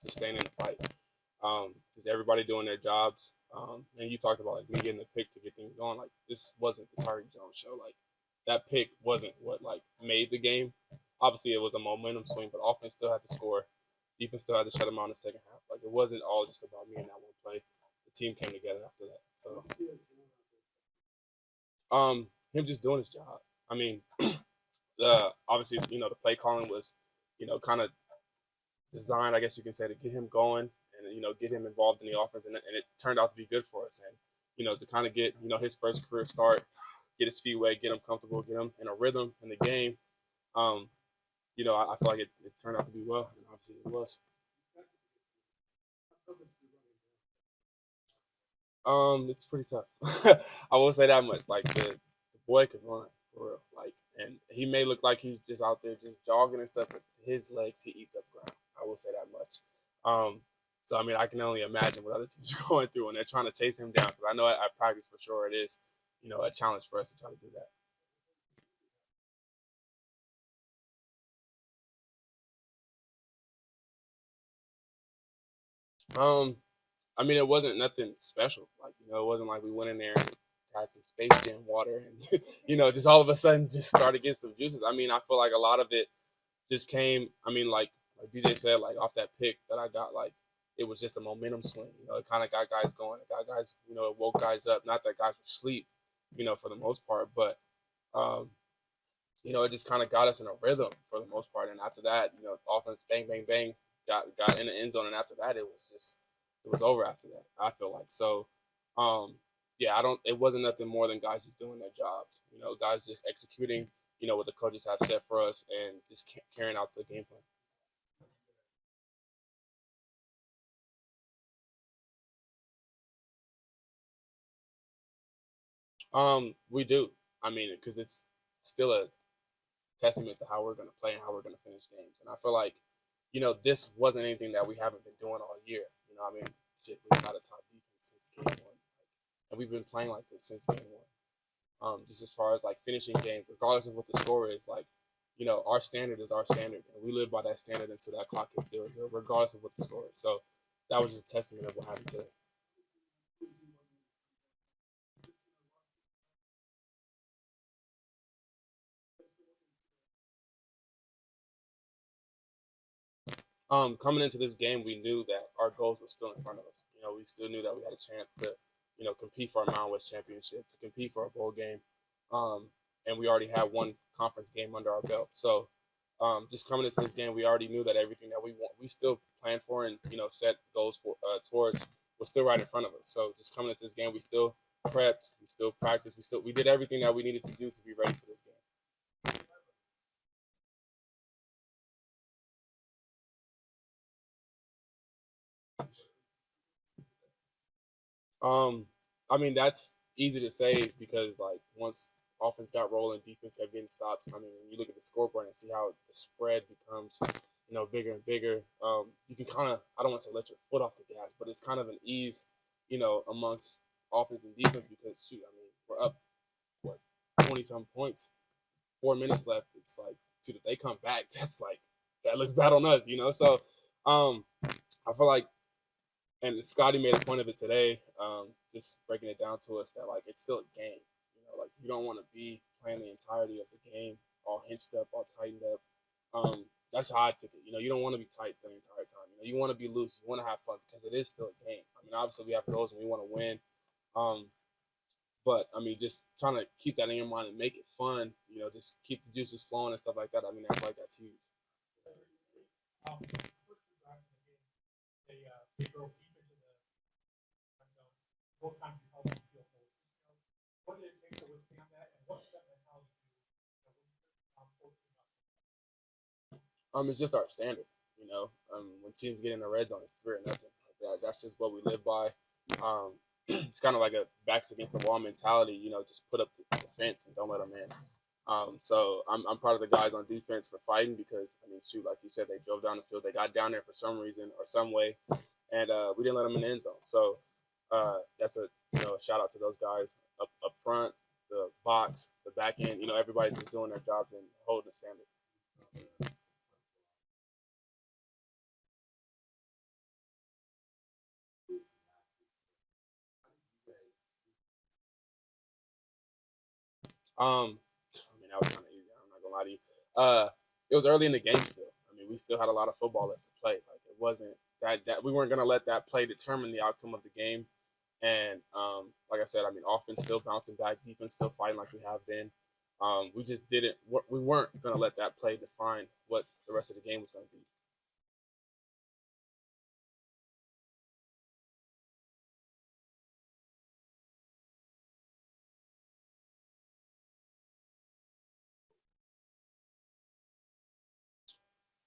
just staying in the fight. Just everybody doing their jobs. And you talked about like me getting the pick to get things going. Like this wasn't the Tyreque Jones show. Like that pick wasn't what like made the game. Obviously, it was a momentum swing, but offense still had to score. Defense still had to shut them out in the second half. Like it wasn't all just about me in that one play. The team came together after that. So, him just doing his job. I mean, obviously, the play calling was, kind of designed, I guess you can say, to get him going and get him involved in the offense, and it turned out to be good for us. And to kind of get his first career start, get his feet wet, get him comfortable, get him in a rhythm in the game. I feel like it turned out to be well, and obviously it was. It's pretty tough. I will say that much. Like the boy could run for real. Like, and he may look like he's just out there just jogging and stuff, but his legs he eats up ground. I will say that much. So I mean, I can only imagine what other teams are going through when they're trying to chase him down. Because I know at practice for sure it is, a challenge for us to try to do that. I mean, it wasn't nothing special. Like, it wasn't like we went in there and had some Space Jam water and, just all of a sudden just started getting some juices. I mean, I feel like a lot of it just came, I mean, like BJ said, like off that pick that I got, like it was just a momentum swing. It kind of got guys going. It got guys, it woke guys up. Not that guys were asleep, for the most part, but, um, it just kind of got us in a rhythm for the most part. And after that, offense, bang, bang, bang, got in the end zone. And after that, it was over after that. I feel like so. Yeah, I don't. It wasn't nothing more than guys just doing their jobs. Guys just executing. What the coaches have set for us and just carrying out the game plan. We do. I mean, because it's still a testament to how we're going to play and how we're going to finish games. And I feel like, this wasn't anything that we haven't been doing all year. I mean, shit, we've had a top defense since game one, and we've been playing like this since game one. Just as far as like finishing games, regardless of what the score is, like, our standard is our standard, and we live by that standard until that clock hits 0-0, regardless of what the score is. So that was just a testament of what happened today. Coming into this game, we knew that our goals were still in front of us. We still knew that we had a chance to, compete for our Mountain West championship, to compete for a bowl game, and we already had one conference game under our belt. So, just coming into this game, we already knew that everything that we want, we still planned for and set goals for towards was still right in front of us. So, just coming into this game, we still prepped, we still practiced, we did everything that we needed to do to be ready for this game. Um, I mean that's easy to say because like once offense got rolling, defense kept getting stops. I mean, when you look at the scoreboard and see how the spread becomes, bigger and bigger. You can kind of I don't want to say let your foot off the gas, but it's kind of an ease, amongst offense and defense because shoot, I mean we're up what 20 some points, 4 minutes left. It's like shoot if they come back, that's like that looks bad on us, So um, I feel like and Scotty made a point of it today, just breaking it down to us that like it's still a game. Like you don't want to be playing the entirety of the game all hinched up, all tightened up. That's how I took it. You don't want to be tight the entire time. You want to be loose. You want to have fun because it is still a game. I mean, obviously we have goals and we want to win. Um, but I mean, just trying to keep that in your mind and make it fun. Just keep the juices flowing and stuff like that. I mean, that's like that's huge. It's just our standard. When teams get in the red zone, it's 3-0. That's just what we live by. It's kind of like a backs against the wall mentality. Just put up the fence and don't let them in. So I'm proud of the guys on defense for fighting because I mean, shoot, like you said, they drove down the field. They got down there for some reason or some way, and we didn't let them in the end zone. So that's a a shout out to those guys up front, the box, the back end. Everybody's just doing their jobs and holding the standard. I mean, that was kind of easy. I'm not gonna lie to you. It was early in the game still. I mean, we still had a lot of football left to play. Like it wasn't that we weren't gonna let that play determine the outcome of the game. And like I said, I mean, offense still bouncing back, defense still fighting like we have been. We just didn't. We weren't gonna let that play define what the rest of the game was gonna be.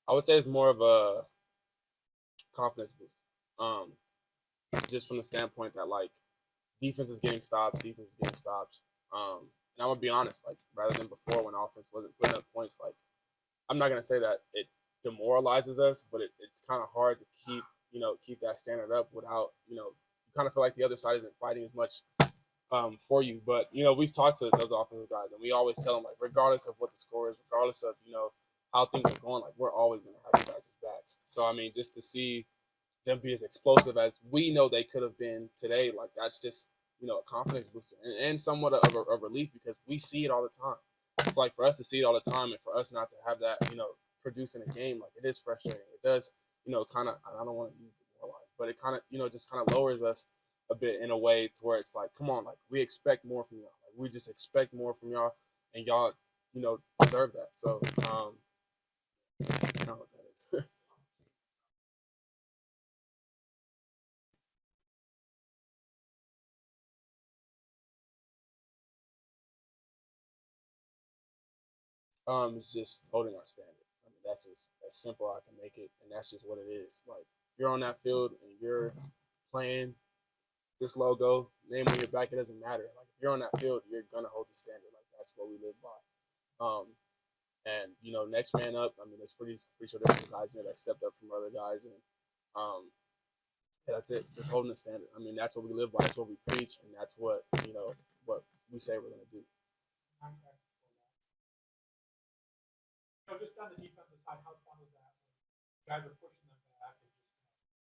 I would say it's more of a confidence boost. Um, just from the standpoint that like defense is getting stops, defense is getting stops. And I'm gonna be honest, like rather than before when offense wasn't putting up points, like I'm not gonna say that it demoralizes us, but it's kind of hard to keep that standard up without you kind of feel like the other side isn't fighting as much for you. But we've talked to those offensive guys, and we always tell them like, regardless of what the score is, regardless of how things are going, like we're always gonna have you guys' backs. So I mean, just to see them be as explosive as we know they could have been today, like that's just a confidence booster and somewhat of a relief because we see it all the time. It's like for us to see it all the time and for us not to have that, produce in a game, like it is frustrating. It does, kind of. I don't want to use the word, but it kind of, just kind of lowers us a bit in a way to where it's like, come on, like we expect more from y'all. Like we just expect more from y'all, and y'all, deserve that. So, I don't know what that is. It's just holding our standard. I mean, that's as simple as I can make it, and that's just what it is. Like, if you're on that field and you're playing this logo, name on your back, it doesn't matter. Like, if you're on that field, you're gonna hold the standard. Like, that's what we live by. And next man up. I mean, it's pretty sure there's some guys that stepped up from other guys, and yeah, that's it. Just holding the standard. I mean, that's what we live by. That's what we preach, and that's what we say we're gonna do. Just on the defensive side, how fun was that? You guys are pushing them back and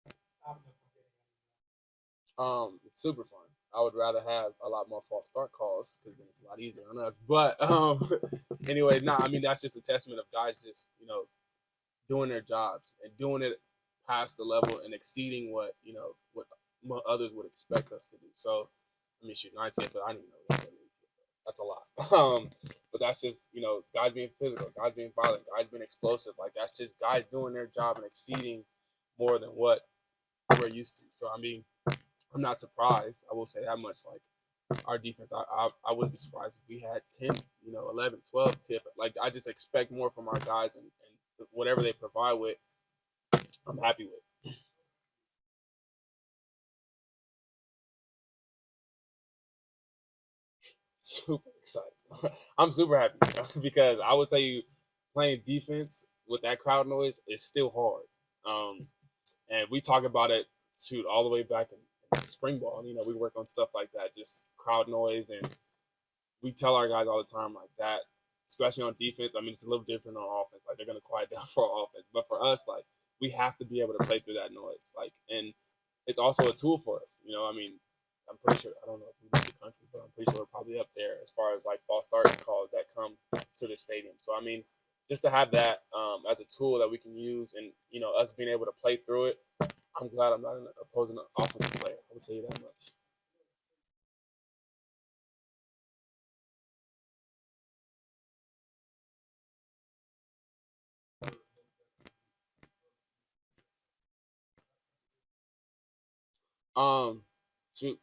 just stopping them from getting It's super fun. I would rather have a lot more false start calls because then it's a lot easier on us. But anyway, I mean that's just a testament of guys just doing their jobs and doing it past the level and exceeding what others would expect us to do. So I mean, shoot, 19, but I didn't even know that's a lot. But that's just guys being physical, guys being violent, guys being explosive. Like that's just guys doing their job and exceeding more than what we're used to. So I mean, I'm not surprised. I will say that much. Like our defense, I wouldn't be surprised if we had 10, 11, 12 tip. Like I just expect more from our guys, and whatever they provide with, I'm happy with. Super excited. I'm super happy because I would say playing defense with that crowd noise is still hard. And we talk about it, shoot, all the way back in spring ball. We work on stuff like that, just crowd noise, and we tell our guys all the time like that, especially on defense. I mean, it's a little different on offense. Like they're gonna quiet down for offense, but for us, like we have to be able to play through that noise. Like, and it's also a tool for us. I mean, I'm pretty sure. I don't know if we lead the country, but I'm pretty sure we're probably up there as far as like false start calls that come to the stadium. So I mean, just to have that as a tool that we can use, and us being able to play through it. I'm glad I'm not an opposing offensive player. I will tell you that much. Um, shoot,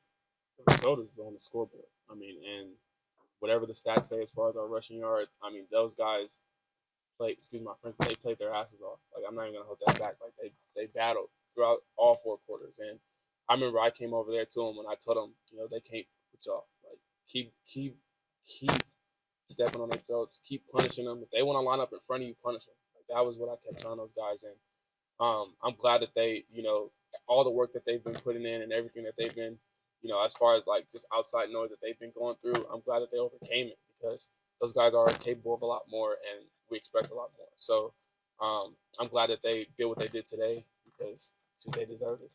Minnesota's on the scoreboard. I mean, and whatever the stats say as far as our rushing yards, I mean, those guys played. Excuse my French. They played their asses off. Like I'm not even gonna hold that back. Like they battled throughout all four quarters. And I remember I came over there to them when I told them, they can't put y'all. Like keep stepping on their throats, keep punishing them. If they want to line up in front of you, punish them. Like that was what I kept telling those guys. And I'm glad that they, all the work that they've been putting in and everything that they've been, as far as like just outside noise that they've been going through, I'm glad that they overcame it because those guys are capable of a lot more and we expect a lot more. So I'm glad that they did what they did today because they deserved it.